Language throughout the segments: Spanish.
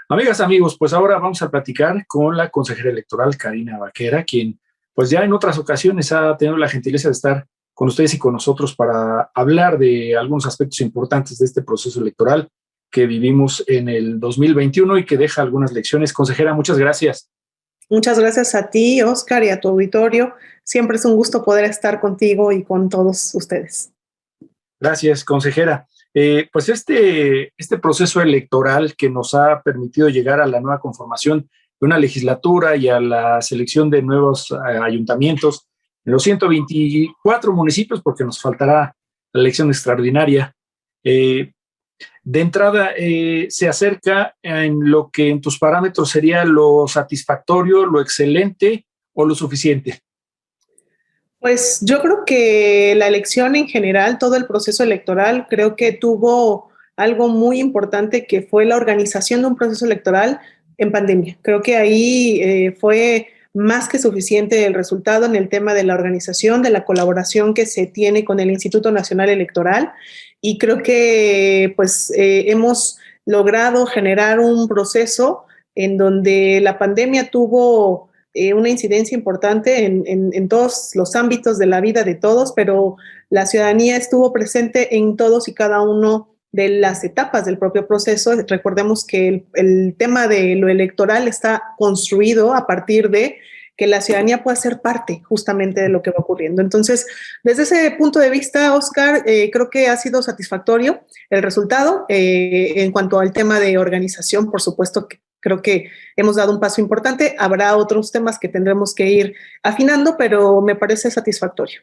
Amigas, amigos, pues ahora vamos a platicar con la consejera electoral Karina Vaquera, quien pues ya en otras ocasiones ha tenido la gentileza de estar con ustedes y con nosotros para hablar de algunos aspectos importantes de este proceso electoral que vivimos en el 2021 y que deja algunas lecciones. Consejera, muchas gracias. Muchas gracias a ti, Oscar, y a tu auditorio. Siempre es un gusto poder estar contigo y con todos ustedes. Gracias, consejera. Pues este proceso electoral que nos ha permitido llegar a la nueva conformación de una legislatura y a la selección de nuevos ayuntamientos en los 124 municipios, porque nos faltará la elección extraordinaria. Eh, de entrada, se acerca en lo que en tus parámetros sería lo satisfactorio, lo excelente o lo suficiente. Pues yo creo que la elección en general, todo el proceso electoral, creo que tuvo algo muy importante que fue la organización de un proceso electoral en pandemia. Creo que ahí fue más que suficiente el resultado en el tema de la organización, de la colaboración que se tiene con el Instituto Nacional Electoral y creo que pues hemos logrado generar un proceso en donde la pandemia tuvo una incidencia importante en todos los ámbitos de la vida de todos, pero la ciudadanía estuvo presente en todos y cada uno de las etapas del propio proceso. Recordemos que el tema de lo electoral está construido a partir de que la ciudadanía pueda ser parte justamente de lo que va ocurriendo. Entonces, desde ese punto de vista, Oscar, creo que ha sido satisfactorio el resultado. En cuanto al tema de organización, por supuesto que creo que hemos dado un paso importante. Habrá otros temas que tendremos que ir afinando, pero me parece satisfactorio.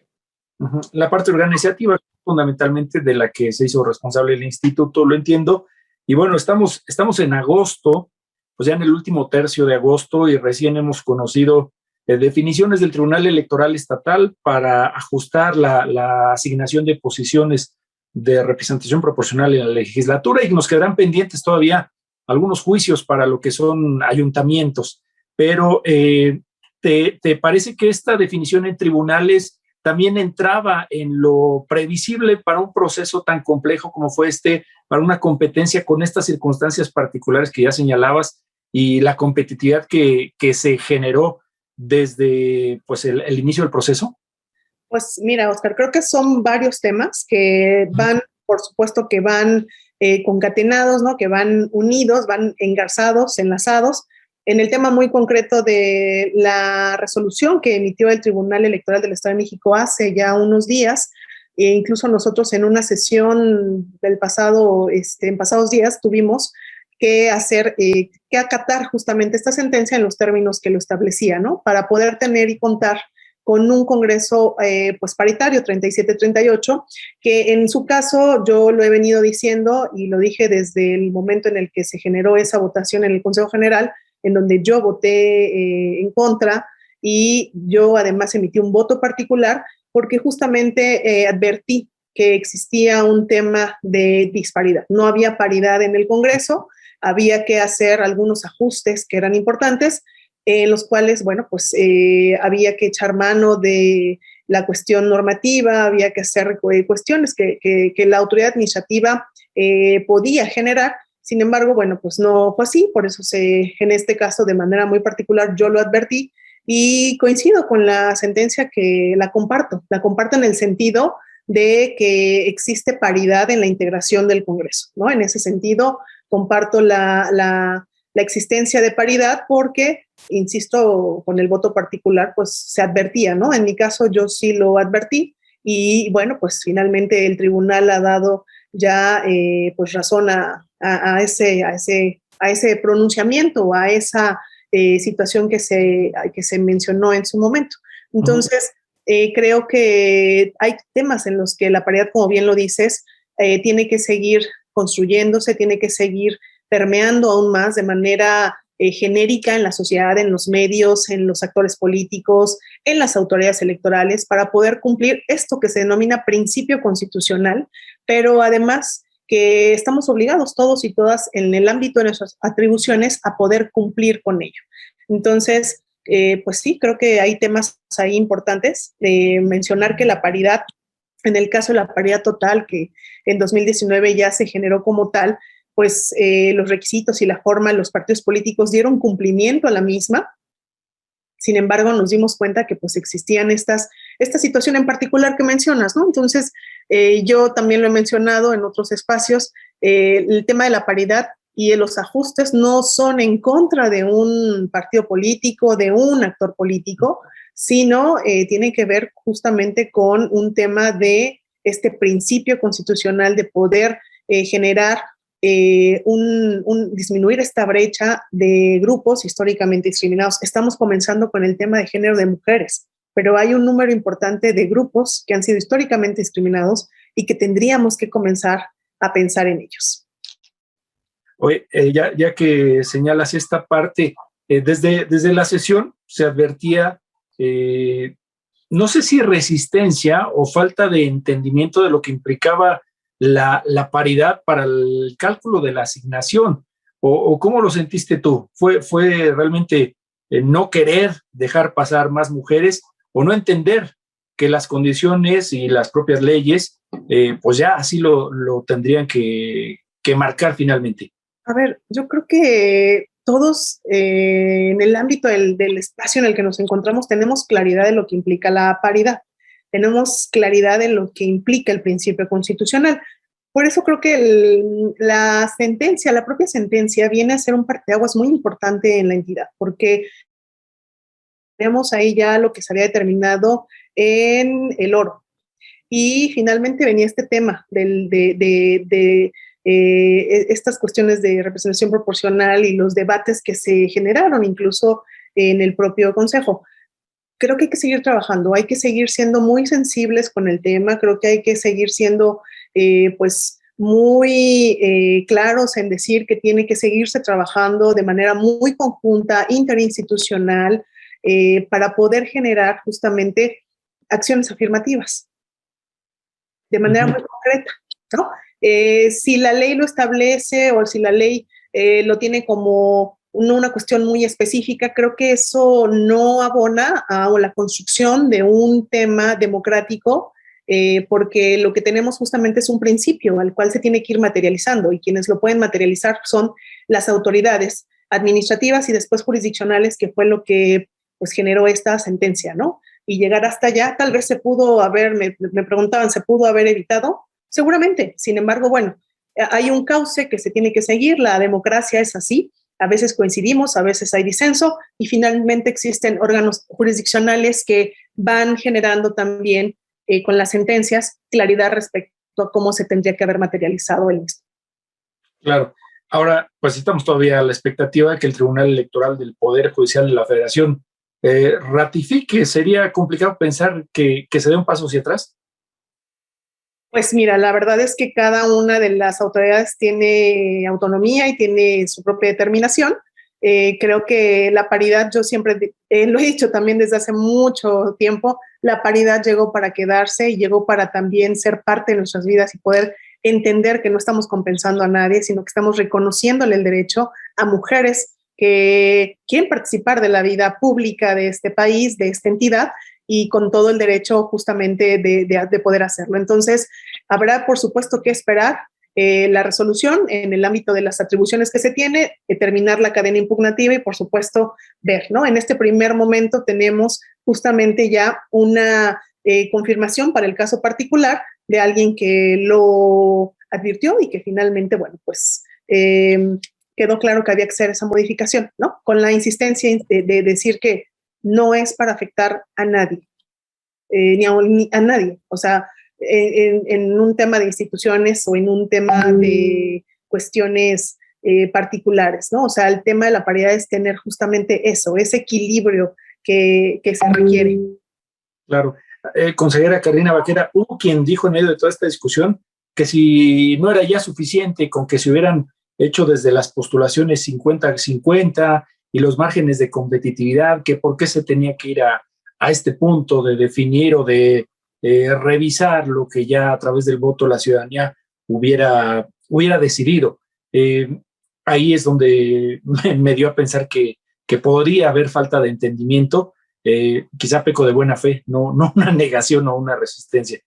La parte organizativa, fundamentalmente de la que se hizo responsable el instituto, lo entiendo. Y bueno, estamos en agosto, pues ya en el último tercio de agosto, y recién hemos conocido definiciones del Tribunal Electoral Estatal para ajustar la asignación de posiciones de representación proporcional en la legislatura, y nos quedarán pendientes todavía algunos juicios para lo que son ayuntamientos. Pero ¿te parece que esta definición en tribunales también entraba en lo previsible para un proceso tan complejo como fue para una competencia con estas circunstancias particulares que ya señalabas y la competitividad que se generó desde pues, el inicio del proceso? Pues mira, Oscar, creo que son varios temas que van, por supuesto, que van concatenados, ¿no? Que van unidos, van engarzados, enlazados. En el tema muy concreto de la resolución que emitió el Tribunal Electoral del Estado de México hace ya unos días, e incluso nosotros en una sesión del pasado, en pasados días tuvimos que hacer, que acatar justamente esta sentencia en los términos que lo establecía, ¿no? Para poder tener y contar con un Congreso pues paritario 37-38, que en su caso yo lo he venido diciendo y lo dije desde el momento en el que se generó esa votación en el Consejo General, en donde yo voté en contra y yo además emití un voto particular porque justamente advertí que existía un tema de disparidad. No había paridad en el Congreso, había que hacer algunos ajustes que eran importantes, los cuales, bueno, pues había que echar mano de la cuestión normativa, había que hacer cuestiones que la autoridad administrativa podía generar. Sin embargo, bueno, pues no fue así, por eso en este caso, de manera muy particular, yo lo advertí y coincido con la sentencia que la comparto en el sentido de que existe paridad en la integración del Congreso, ¿no? En ese sentido, comparto la existencia de paridad porque, insisto, con el voto particular, pues se advertía, ¿no? En mi caso yo sí lo advertí y bueno, pues finalmente el tribunal ha dado ya pues razón a ese pronunciamiento, a esa situación que se mencionó en su momento. Entonces, creo que hay temas en los que la paridad, como bien lo dices, tiene que seguir construyéndose, tiene que seguir permeando aún más de manera genérica en la sociedad, en los medios, en los actores políticos, en las autoridades electorales, para poder cumplir esto que se denomina principio constitucional, pero además que estamos obligados todos y todas en el ámbito de nuestras atribuciones a poder cumplir con ello. Entonces, pues sí, creo que hay temas ahí importantes. Mencionar que la paridad, en el caso de la paridad total, que en 2019 ya se generó como tal, pues los requisitos y la forma, los partidos políticos dieron cumplimiento a la misma. Sin embargo, nos dimos cuenta que pues existían esta situación en particular que mencionas, ¿no? Entonces, yo también lo he mencionado en otros espacios, el tema de la paridad y los ajustes no son en contra de un partido político, de un actor político, sino tienen que ver justamente con un tema de este principio constitucional de poder generar disminuir esta brecha de grupos históricamente discriminados. Estamos comenzando con el tema de género de mujeres, pero hay un número importante de grupos que han sido históricamente discriminados y que tendríamos que comenzar a pensar en ellos. Oye, ya que señalas esta parte, desde la sesión se advertía, no sé si resistencia o falta de entendimiento de lo que implicaba la paridad para el cálculo de la asignación, o cómo lo sentiste tú. ¿Fue realmente no querer dejar pasar más mujeres o no entender que las condiciones y las propias leyes, pues ya así lo tendrían que marcar finalmente? A ver, yo creo que todos en el ámbito del espacio en el que nos encontramos tenemos claridad de lo que implica la paridad, tenemos claridad de lo que implica el principio constitucional. Por eso creo que la propia sentencia viene a ser un parteaguas muy importante en la entidad, porque tenemos ahí ya lo que se había determinado en el oro. Y finalmente venía este tema de estas cuestiones de representación proporcional y los debates que se generaron incluso en el propio Consejo. Creo que hay que seguir trabajando, hay que seguir siendo muy sensibles con el tema, creo que hay que seguir siendo pues muy claros en decir que tiene que seguirse trabajando de manera muy conjunta, interinstitucional, para poder generar justamente acciones afirmativas de manera muy concreta, ¿no? Si la ley lo establece o si la ley lo tiene como una cuestión muy específica, creo que eso no abona a la construcción de un tema democrático, porque lo que tenemos justamente es un principio al cual se tiene que ir materializando y quienes lo pueden materializar son las autoridades administrativas y después jurisdiccionales, que fue lo que pues generó esta sentencia, ¿no? Y llegar hasta allá, tal vez se pudo haber, me preguntaban, ¿se pudo haber evitado? Seguramente, sin embargo, bueno, hay un cauce que se tiene que seguir, la democracia es así, a veces coincidimos, a veces hay disenso y finalmente existen órganos jurisdiccionales que van generando también con las sentencias claridad respecto a cómo se tendría que haber materializado el mismo. Claro. Ahora, pues estamos todavía a la expectativa de que el Tribunal Electoral del Poder Judicial de la Federación ratifique. ¿Sería complicado pensar que se dé un paso hacia atrás? Pues mira, la verdad es que cada una de las autoridades tiene autonomía y tiene su propia determinación. Creo que la paridad, yo siempre lo he dicho también desde hace mucho tiempo, la paridad llegó para quedarse y llegó para también ser parte de nuestras vidas y poder entender que no estamos compensando a nadie, sino que estamos reconociéndole el derecho a mujeres que quieren participar de la vida pública de este país, de esta entidad, y con todo el derecho justamente de poder hacerlo. Entonces, habrá, por supuesto, que esperar la resolución en el ámbito de las atribuciones que se tiene, determinar la cadena impugnativa y, por supuesto, ver, ¿no? En este primer momento tenemos justamente ya una confirmación para el caso particular de alguien que lo advirtió y que finalmente, bueno, pues quedó claro que había que hacer esa modificación, ¿no? Con la insistencia de decir que no es para afectar a nadie, ni a nadie. O sea, en un tema de instituciones o en un tema de cuestiones particulares, ¿no? O sea, el tema de la paridad es tener justamente eso, ese equilibrio que se requiere. Claro. Consejera Carolina Baquera, hubo quien dijo en medio de toda esta discusión que si no era ya suficiente con que se hubieran hecho desde las postulaciones 50-50 y los márgenes de competitividad, que por qué se tenía que ir a este punto de definir o de revisar lo que ya a través del voto la ciudadanía hubiera decidido. Ahí es donde me dio a pensar que podría haber falta de entendimiento, quizá peco de buena fe, no una negación o una resistencia.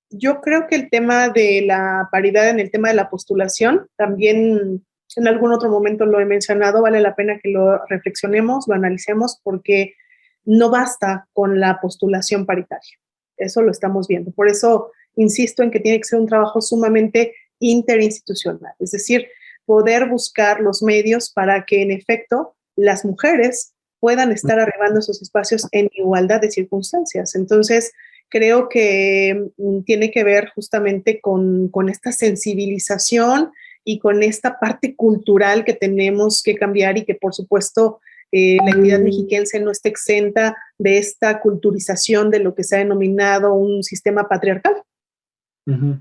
Yo creo que el tema de la paridad en el tema de la postulación, también en algún otro momento lo he mencionado, vale la pena que lo reflexionemos, lo analicemos, porque no basta con la postulación paritaria. Eso lo estamos viendo. Por eso insisto en que tiene que ser un trabajo sumamente interinstitucional, es decir, poder buscar los medios para que en efecto las mujeres puedan estar arribando esos espacios en igualdad de circunstancias. Entonces, creo que tiene que ver justamente con esta sensibilización y con esta parte cultural que tenemos que cambiar y que por supuesto la entidad mexiquense no está exenta de esta culturización de lo que se ha denominado un sistema patriarcal. Uh-huh.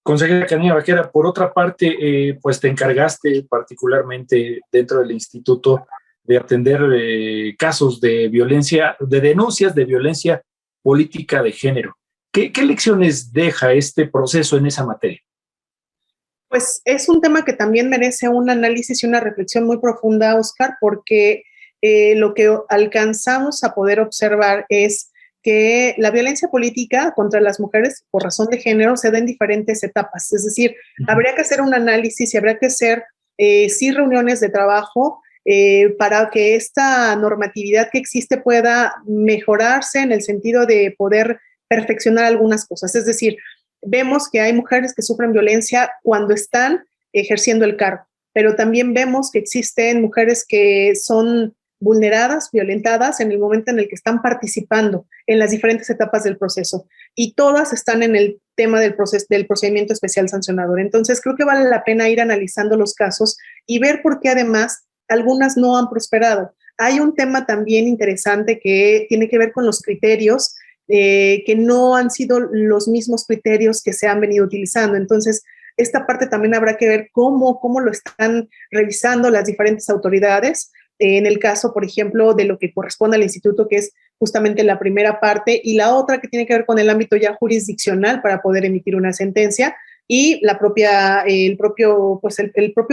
Consejera Karina Vaquera, por otra parte, pues te encargaste particularmente dentro del instituto de atender casos de violencia, de denuncias de violencia política de género. ¿Qué lecciones deja este proceso en esa materia? Pues es un tema que también merece un análisis y una reflexión muy profunda, Oscar, porque lo que alcanzamos a poder observar es que la violencia política contra las mujeres por razón de género se da en diferentes etapas. Es decir, habría que hacer un análisis y habría que hacer sí reuniones de trabajo para que esta normatividad que existe pueda mejorarse en el sentido de poder perfeccionar algunas cosas. Es decir, vemos que hay mujeres que sufren violencia cuando están ejerciendo el cargo, pero también vemos que existen mujeres que son vulneradas, violentadas en el momento en el que están participando en las diferentes etapas del proceso y todas están en el tema del procedimiento especial sancionador. Entonces creo que vale la pena ir analizando los casos y ver por qué además algunas no han prosperado. Hay un tema también interesante que tiene que ver con los criterios que no han sido los mismos criterios que se han venido utilizando. Entonces, esta parte también habrá que ver cómo lo están revisando las diferentes autoridades. En el caso, por ejemplo, de lo que corresponde al instituto, que es justamente la primera parte, y la otra que tiene que ver con el ámbito ya jurisdiccional para poder emitir una sentencia, y el propio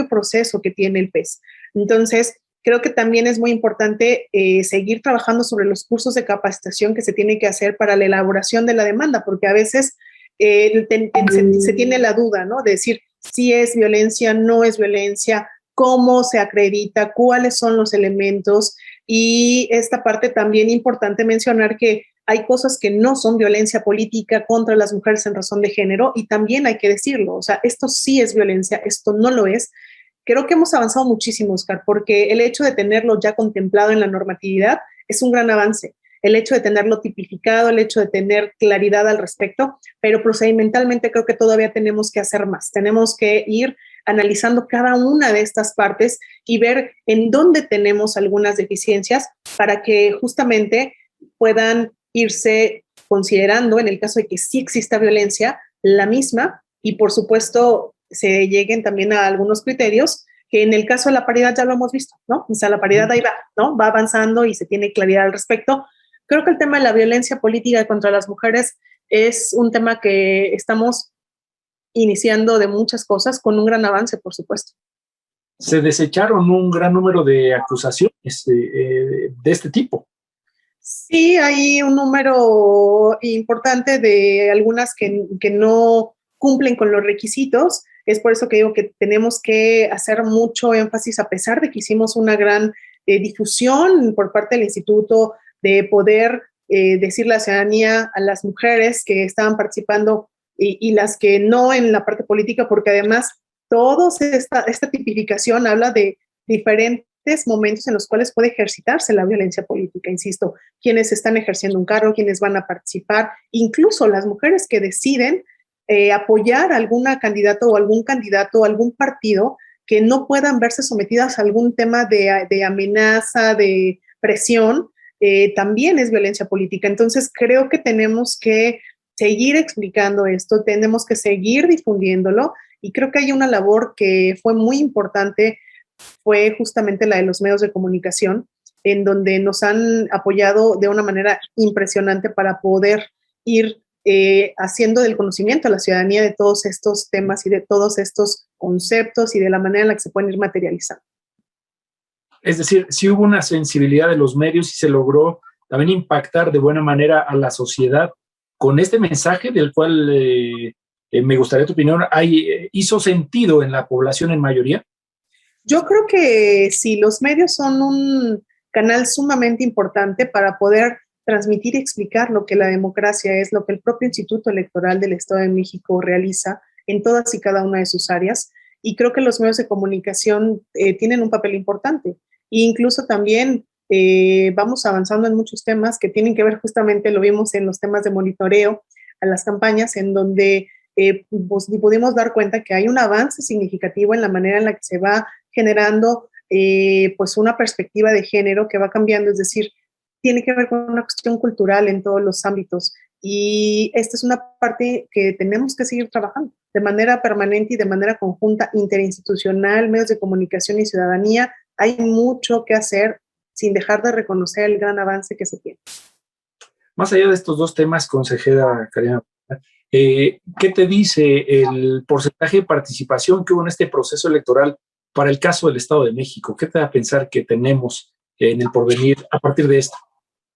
proceso que tiene el PES. Entonces, creo que también es muy importante seguir trabajando sobre los cursos de capacitación que se tiene que hacer para la elaboración de la demanda, porque a veces se tiene la duda, ¿no? De decir si es violencia, no es violencia, cómo se acredita, cuáles son los elementos. Y esta parte también importante mencionar que hay cosas que no son violencia política contra las mujeres en razón de género y también hay que decirlo, o sea, esto sí es violencia, esto no lo es. Creo que hemos avanzado muchísimo, Oscar, porque el hecho de tenerlo ya contemplado en la normatividad es un gran avance. El hecho de tenerlo tipificado, el hecho de tener claridad al respecto, pero procedimentalmente creo que todavía tenemos que hacer más. Tenemos que ir analizando cada una de estas partes y ver en dónde tenemos algunas deficiencias para que justamente puedan irse considerando, en el caso de que sí exista violencia, la misma y por supuesto se lleguen también a algunos criterios que en el caso de la paridad ya lo hemos visto, ¿no? O sea, la paridad ahí va, ¿no? Va avanzando y se tiene claridad al respecto. Creo que el tema de la violencia política contra las mujeres es un tema que estamos iniciando de muchas cosas con un gran avance, por supuesto. Se desecharon un gran número de acusaciones de este tipo. Sí, hay un número importante de algunas que no cumplen con los requisitos. Es por eso que digo que tenemos que hacer mucho énfasis, a pesar de que hicimos una gran difusión por parte del instituto, de poder decirle a la ciudadanía, a las mujeres que estaban participando y las que no en la parte política, porque además esta tipificación habla de diferentes momentos en los cuales puede ejercitarse la violencia política, insisto, quienes están ejerciendo un cargo, quienes van a participar, incluso las mujeres que deciden apoyar a alguna candidata o algún candidato o algún partido que no puedan verse sometidas a algún tema de amenaza, de presión, también es violencia política. Entonces creo que tenemos que seguir explicando esto, tenemos que seguir difundiéndolo y creo que hay una labor que fue muy importante, fue justamente la de los medios de comunicación, en donde nos han apoyado de una manera impresionante para poder ir haciendo del conocimiento a la ciudadanía de todos estos temas y de todos estos conceptos y de la manera en la que se pueden ir materializando. Es decir, sí hubo una sensibilidad de los medios y se logró también impactar de buena manera a la sociedad con este mensaje del cual me gustaría tu opinión, ¿hizo sentido en la población en mayoría? Yo creo que sí, los medios son un canal sumamente importante para poder transmitir y explicar lo que la democracia es, lo que el propio Instituto Electoral del Estado de México realiza en todas y cada una de sus áreas. Y creo que los medios de comunicación tienen un papel importante. E incluso también vamos avanzando en muchos temas que tienen que ver justamente, lo vimos en los temas de monitoreo a las campañas, en donde pues, pudimos dar cuenta que hay un avance significativo en la manera en la que se va generando pues una perspectiva de género que va cambiando, es decir, tiene que ver con una cuestión cultural en todos los ámbitos. Y esta es una parte que tenemos que seguir trabajando de manera permanente y de manera conjunta, interinstitucional, medios de comunicación y ciudadanía. Hay mucho que hacer sin dejar de reconocer el gran avance que se tiene. Más allá de estos dos temas, consejera Karina, ¿qué te dice el porcentaje de participación que hubo en este proceso electoral para el caso del Estado de México? ¿Qué te da a pensar que tenemos en el porvenir a partir de esto?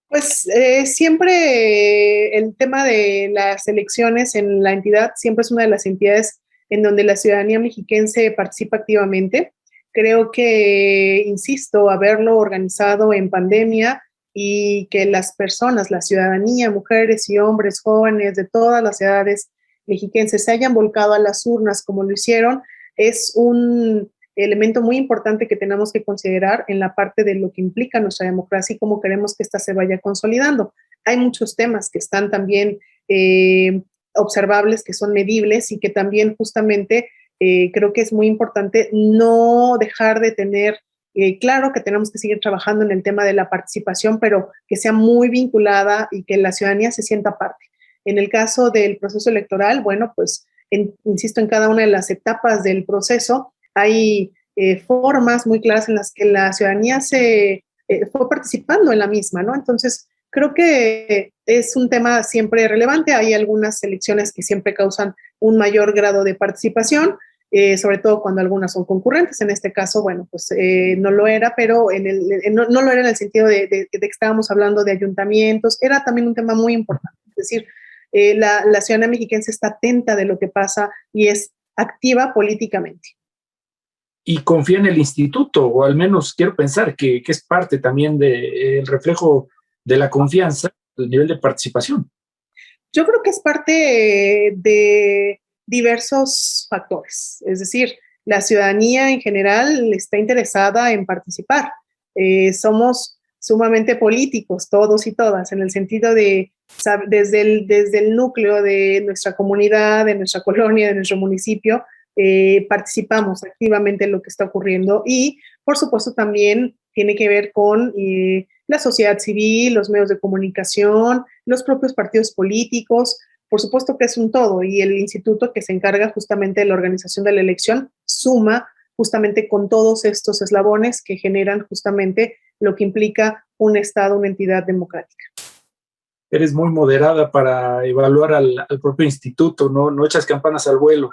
Pues siempre el tema de las elecciones en la entidad siempre es una de las entidades en donde la ciudadanía mexiquense participa activamente. Creo que, insisto, haberlo organizado en pandemia y que las personas, la ciudadanía, mujeres y hombres, jóvenes de todas las edades mexiquenses se hayan volcado a las urnas como lo hicieron, es un elemento muy importante que tenemos que considerar en la parte de lo que implica nuestra democracia y cómo queremos que ésta se vaya consolidando. Hay muchos temas que están también observables, que son medibles y que también justamente creo que es muy importante no dejar de tener claro que tenemos que seguir trabajando en el tema de la participación, pero que sea muy vinculada y que la ciudadanía se sienta parte. En el caso del proceso electoral, bueno, pues insisto, en cada una de las etapas del proceso hay formas muy claras en las que la ciudadanía se fue participando en la misma, ¿no? Entonces, creo que es un tema siempre relevante. Hay algunas elecciones que siempre causan un mayor grado de participación, sobre todo cuando algunas son concurrentes. En este caso, bueno, pues no lo era, pero no lo era en el sentido de que estábamos hablando de ayuntamientos. Era también un tema muy importante. Es decir, la ciudadanía mexiquense está atenta de lo que pasa y es activa políticamente. Y confía en el instituto, o al menos quiero pensar que es parte también del reflejo de la confianza, el nivel de participación. Yo creo que es parte de diversos factores, es decir, la ciudadanía en general está interesada en participar. Somos sumamente políticos, todos y todas, en el sentido de, desde el núcleo de nuestra comunidad, de nuestra colonia, de nuestro municipio, participamos activamente en lo que está ocurriendo y, por supuesto, también tiene que ver con la sociedad civil, los medios de comunicación, los propios partidos políticos. Por supuesto que es un todo y el instituto que se encarga justamente de la organización de la elección suma justamente con todos estos eslabones que generan justamente lo que implica un Estado, una entidad democrática. Eres muy moderada para evaluar al propio instituto, no echas campanas al vuelo.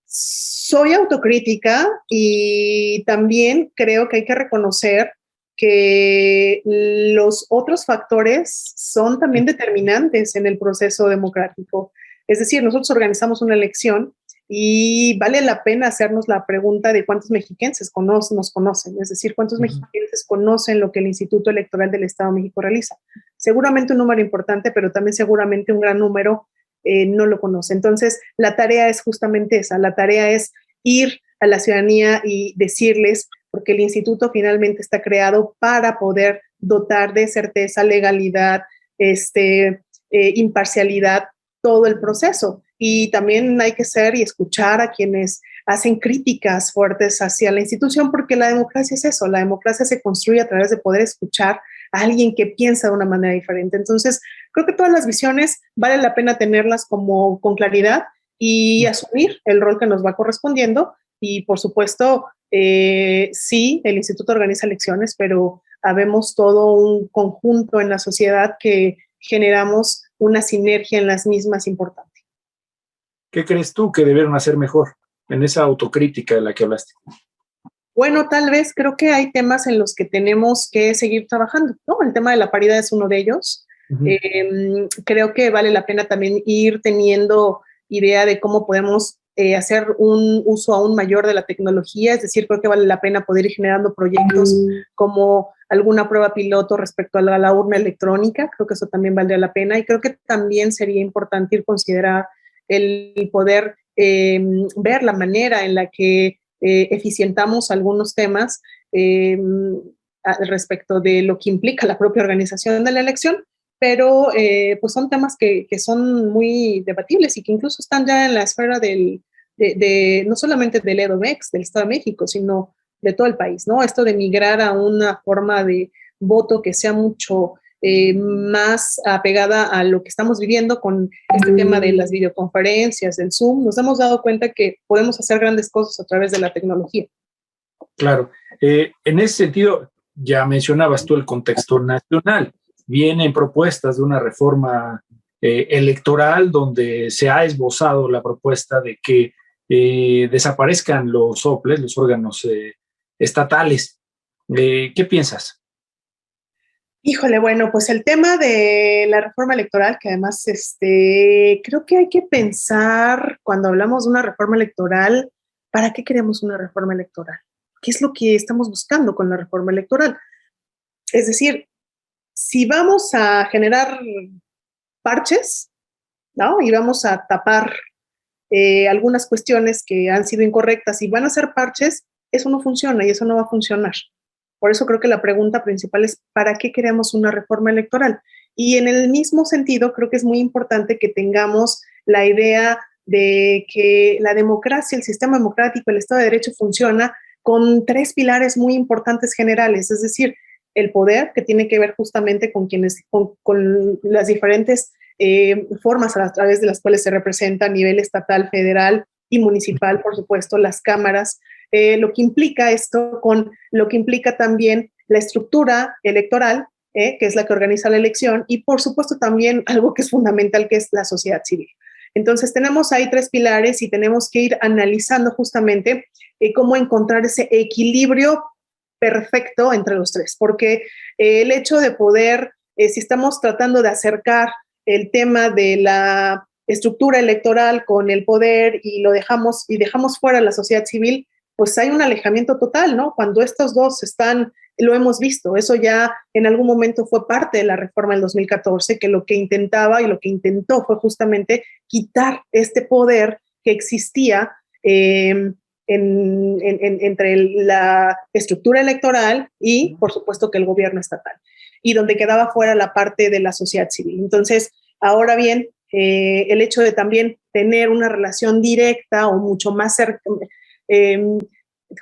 Soy autocrítica y también creo que hay que reconocer que los otros factores son también determinantes en el proceso democrático. Es decir, nosotros organizamos una elección y vale la pena hacernos la pregunta de cuántos mexiquenses nos conocen, es decir, cuántos mexiquenses conocen lo que el Instituto Electoral del Estado de México realiza. Seguramente un número importante, pero también seguramente un gran número no lo conoce. Entonces, la tarea es justamente esa, la tarea es ir a la ciudadanía y decirles, porque el instituto finalmente está creado para poder dotar de certeza, legalidad, imparcialidad, todo el proceso. Y también hay que ser y escuchar a quienes hacen críticas fuertes hacia la institución, porque la democracia es eso, la democracia se construye a través de poder escuchar a alguien que piensa de una manera diferente. Entonces, creo que todas las visiones vale la pena tenerlas como con claridad y asumir el rol que nos va correspondiendo. Y por supuesto, sí, el instituto organiza elecciones, pero habemos todo un conjunto en la sociedad que generamos una sinergia en las mismas importante. ¿Qué crees tú que debieron hacer mejor en esa autocrítica de la que hablaste? Bueno, tal vez creo que hay temas en los que tenemos que seguir trabajando, ¿no? El tema de la paridad es uno de ellos. Uh-huh. Creo que vale la pena también ir teniendo idea de cómo podemos hacer un uso aún mayor de la tecnología, es decir, creo que vale la pena poder ir generando proyectos como alguna prueba piloto respecto a la urna electrónica, creo que eso también valdría la pena, y creo que también sería importante ir considerar el poder ver la manera en la que eficientamos algunos temas respecto de lo que implica la propia organización de la elección, pero pues son temas que son muy debatibles y que incluso están ya en la esfera no solamente del EDOMEX, del Estado de México, sino de todo el país, ¿no? Esto de migrar a una forma de voto que sea mucho más apegada a lo que estamos viviendo con este tema de las videoconferencias, del Zoom, nos hemos dado cuenta que podemos hacer grandes cosas a través de la tecnología. Claro. En ese sentido, ya mencionabas tú el contexto nacional. Vienen propuestas de una reforma electoral donde se ha esbozado la propuesta de que desaparezcan los OPLES, los órganos estatales. ¿Qué piensas? Híjole, bueno, pues el tema de la reforma electoral, que además creo que hay que pensar cuando hablamos de una reforma electoral, ¿para qué queremos una reforma electoral? ¿Qué es lo que estamos buscando con la reforma electoral? Es decir, si vamos a generar parches, ¿no? Y vamos a tapar algunas cuestiones que han sido incorrectas y van a ser parches, eso no funciona y eso no va a funcionar. Por eso creo que la pregunta principal es, ¿para qué queremos una reforma electoral? Y en el mismo sentido, creo que es muy importante que tengamos la idea de que la democracia, el sistema democrático, el Estado de Derecho funciona con tres pilares muy importantes generales, es decir, el poder, que tiene que ver justamente con las diferentes formas a través de las cuales se representa a nivel estatal, federal y municipal, por supuesto, las cámaras, lo que implica esto con lo que implica también la estructura electoral, que es la que organiza la elección, y por supuesto también algo que es fundamental, que es la sociedad civil. Entonces tenemos ahí tres pilares y tenemos que ir analizando justamente cómo encontrar ese equilibrio perfecto entre los tres, porque el hecho de poder, si estamos tratando de acercar el tema de la estructura electoral con el poder y dejamos fuera la sociedad civil, pues hay un alejamiento total, ¿no? Cuando estos dos están, lo hemos visto, eso ya en algún momento fue parte de la reforma del 2014, que lo que intentaba y lo que intentó fue justamente quitar este poder que existía entre la estructura electoral y, por supuesto, que el gobierno estatal, y donde quedaba fuera la parte de la sociedad civil. Entonces, ahora bien, el hecho de también tener una relación directa o mucho más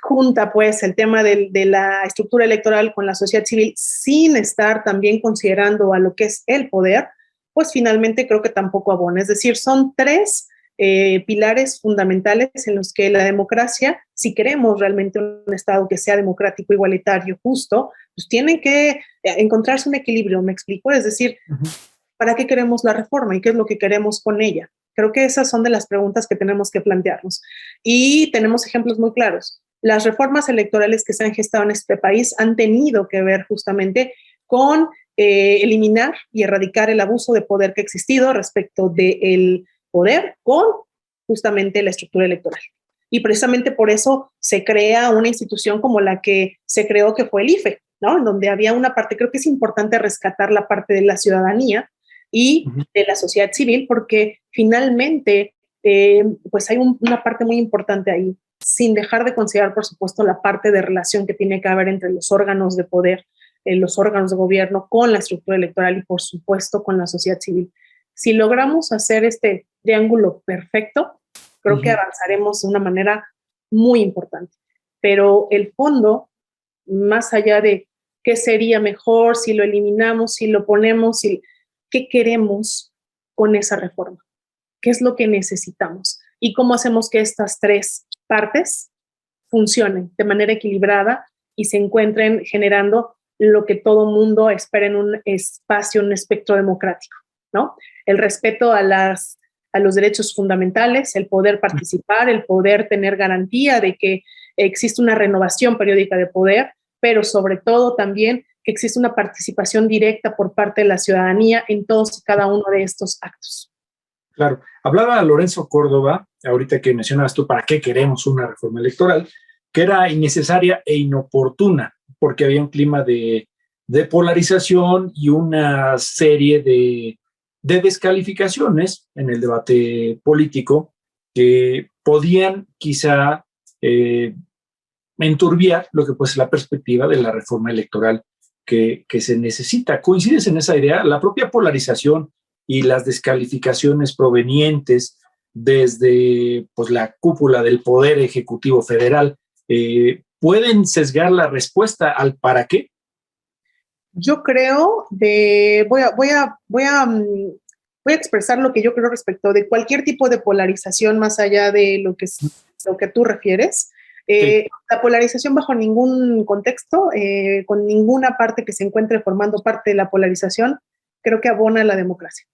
junta pues el tema de la estructura electoral con la sociedad civil sin estar también considerando a lo que es el poder, pues finalmente creo que tampoco abona. Es decir, son tres pilares fundamentales en los que la democracia, si queremos realmente un Estado que sea democrático, igualitario, justo, pues tienen que encontrarse un equilibrio, ¿me explico? Es decir, ¿para qué queremos la reforma y qué es lo que queremos con ella? Creo que esas son de las preguntas que tenemos que plantearnos. Y tenemos ejemplos muy claros. Las reformas electorales que se han gestado en este país han tenido que ver justamente con eliminar y erradicar el abuso de poder que ha existido respecto del poder con justamente la estructura electoral. Y precisamente por eso se crea una institución como la que se creó, que fue el IFE, ¿no? En donde había una parte, creo que es importante rescatar la parte de la ciudadanía y de la sociedad civil, porque finalmente pues hay una parte muy importante ahí, sin dejar de considerar, por supuesto, la parte de relación que tiene que haber entre los órganos de poder, los órganos de gobierno, con la estructura electoral y, por supuesto, con la sociedad civil. Si logramos hacer este triángulo perfecto, creo que avanzaremos de una manera muy importante. Pero el fondo, más allá de qué sería mejor, si lo eliminamos, si lo ponemos, ¿qué queremos con esa reforma? ¿Qué es lo que necesitamos? ¿Y cómo hacemos que estas tres partes funcionen de manera equilibrada y se encuentren generando lo que todo mundo espera en un espacio, un espectro democrático, ¿no? El respeto a los derechos fundamentales, el poder participar, el poder tener garantía de que existe una renovación periódica de poder, pero sobre todo también existe una participación directa por parte de la ciudadanía en todos y cada uno de estos actos. Claro. Hablaba Lorenzo Córdoba, ahorita que mencionabas tú, ¿para qué queremos una reforma electoral? Que era innecesaria e inoportuna, porque había un clima de polarización y una serie de descalificaciones en el debate político que podían quizá enturbiar lo que puede ser la perspectiva de la reforma electoral que se necesita. ¿Coincides en esa idea? La propia polarización y las descalificaciones provenientes desde pues, la cúpula del Poder Ejecutivo Federal pueden sesgar la respuesta al para qué. Yo creo voy a expresar lo que yo creo respecto de cualquier tipo de polarización más allá de lo que tú refieres. Sí. La polarización bajo ningún contexto, con ninguna parte que se encuentre formando parte de la polarización, creo que abona la democracia.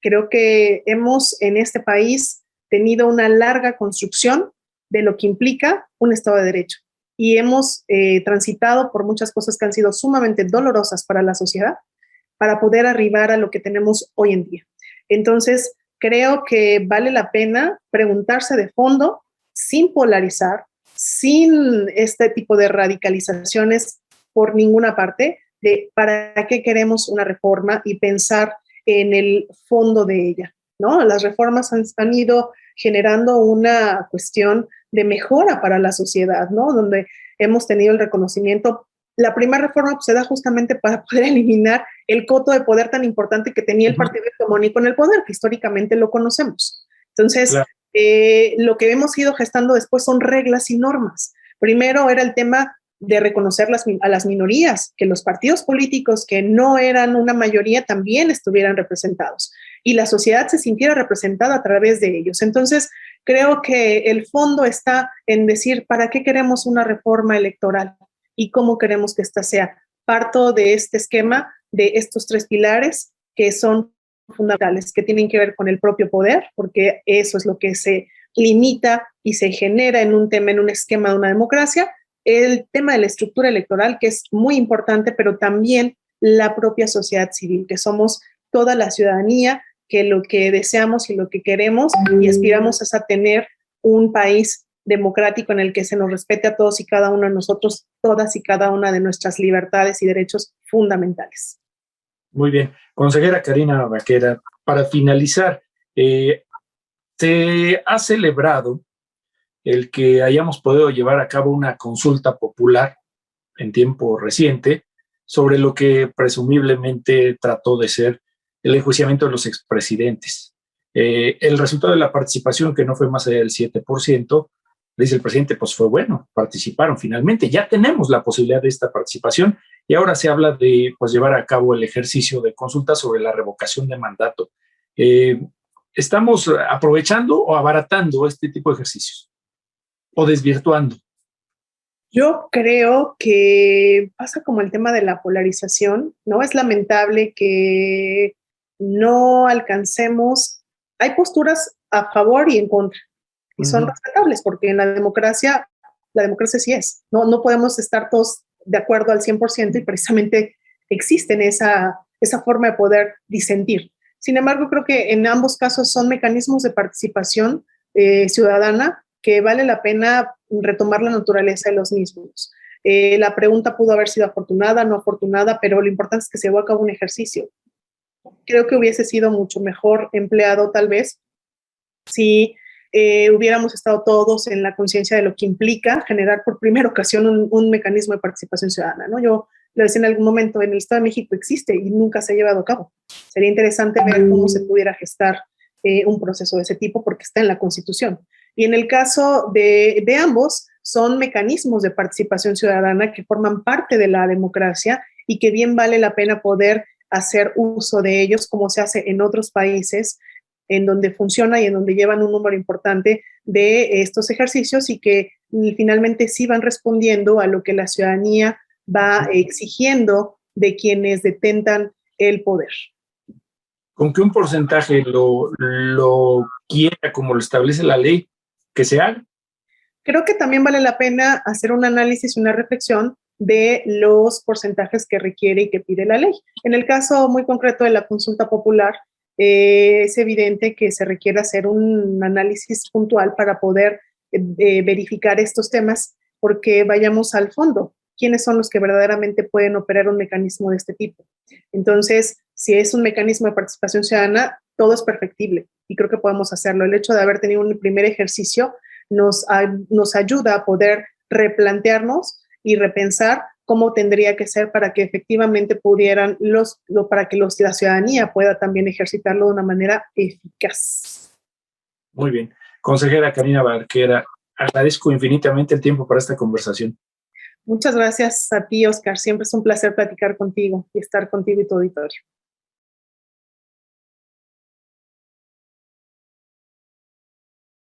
Creo que hemos en este país tenido una larga construcción de lo que implica un Estado de Derecho y hemos transitado por muchas cosas que han sido sumamente dolorosas para la sociedad para poder arribar a lo que tenemos hoy en día. Entonces, creo que vale la pena preguntarse de fondo, sin polarizar, sin este tipo de radicalizaciones por ninguna parte, de para qué queremos una reforma y pensar en el fondo de ella, ¿no? Las reformas han ido generando una cuestión de mejora para la sociedad, ¿no? Donde hemos tenido el reconocimiento. La primera reforma pues, se da justamente para poder eliminar el coto de poder tan importante que tenía el partido hegemónico en el poder, que históricamente lo conocemos. Entonces, claro. Lo que hemos ido gestando después son reglas y normas. Primero era el tema de reconocer a las minorías, que los partidos políticos que no eran una mayoría también estuvieran representados y la sociedad se sintiera representada a través de ellos. Entonces, creo que el fondo está en decir, ¿para qué queremos una reforma electoral? Y cómo queremos que ésta sea. Parto de este esquema, de estos tres pilares que son fundamentales, que tienen que ver con el propio poder, porque eso es lo que se limita y se genera en un tema, en un esquema de una democracia, el tema de la estructura electoral, que es muy importante, pero también la propia sociedad civil, que somos toda la ciudadanía, que lo que deseamos y lo que queremos y aspiramos es a tener un país democrático en el que se nos respete a todos y cada uno de nosotros, todas y cada una de nuestras libertades y derechos fundamentales. Muy bien. Consejera Karina Baquera, para finalizar, se ha celebrado el que hayamos podido llevar a cabo una consulta popular en tiempo reciente sobre lo que presumiblemente trató de ser el enjuiciamiento de los expresidentes. El resultado de la participación, que no fue más allá del 7%, dice el presidente, pues fue bueno, participaron finalmente, ya tenemos la posibilidad de esta participación y ahora se habla de pues, llevar a cabo el ejercicio de consulta sobre la revocación de mandato. ¿Estamos aprovechando o abaratando este tipo de ejercicios? ¿O desvirtuando? Yo creo que pasa como el tema de la polarización, ¿no? Es lamentable que no alcancemos, hay posturas a favor y en contra, y son respetables, porque en la democracia sí es, no podemos estar todos de acuerdo al 100% y precisamente existen esa forma de poder disentir. Sin embargo, creo que en ambos casos son mecanismos de participación ciudadana que vale la pena retomar la naturaleza de los mismos. La pregunta pudo haber sido afortunada, no afortunada, pero lo importante es que se llevó a cabo un ejercicio. Creo que hubiese sido mucho mejor empleado tal vez si hubiéramos estado todos en la conciencia de lo que implica generar por primera ocasión un mecanismo de participación ciudadana, ¿no? Yo lo decía en algún momento, en el Estado de México existe y nunca se ha llevado a cabo. Sería interesante ver cómo se pudiera gestar un proceso de ese tipo porque está en la Constitución. Y en el caso de ambos, son mecanismos de participación ciudadana que forman parte de la democracia y que bien vale la pena poder hacer uso de ellos como se hace en otros países en donde funciona y en donde llevan un número importante de estos ejercicios y que finalmente sí van respondiendo a lo que la ciudadanía va exigiendo de quienes detentan el poder. ¿Con qué un porcentaje lo quiera, como lo establece la ley, que se haga? Creo que también vale la pena hacer un análisis y una reflexión de los porcentajes que requiere y que pide la ley. En el caso muy concreto de la consulta popular, es evidente que se requiere hacer un análisis puntual para poder verificar estos temas, porque vayamos al fondo. ¿Quiénes son los que verdaderamente pueden operar un mecanismo de este tipo? Entonces, si es un mecanismo de participación ciudadana, todo es perfectible y creo que podemos hacerlo. El hecho de haber tenido un primer ejercicio nos ayuda a poder replantearnos y repensar cómo tendría que ser para que efectivamente pudieran para que la ciudadanía pueda también ejercitarlo de una manera eficaz. Muy bien. Consejera Karina Barquera, agradezco infinitamente el tiempo para esta conversación. Muchas gracias a ti, Oscar. Siempre es un placer platicar contigo y estar contigo y tu auditorio.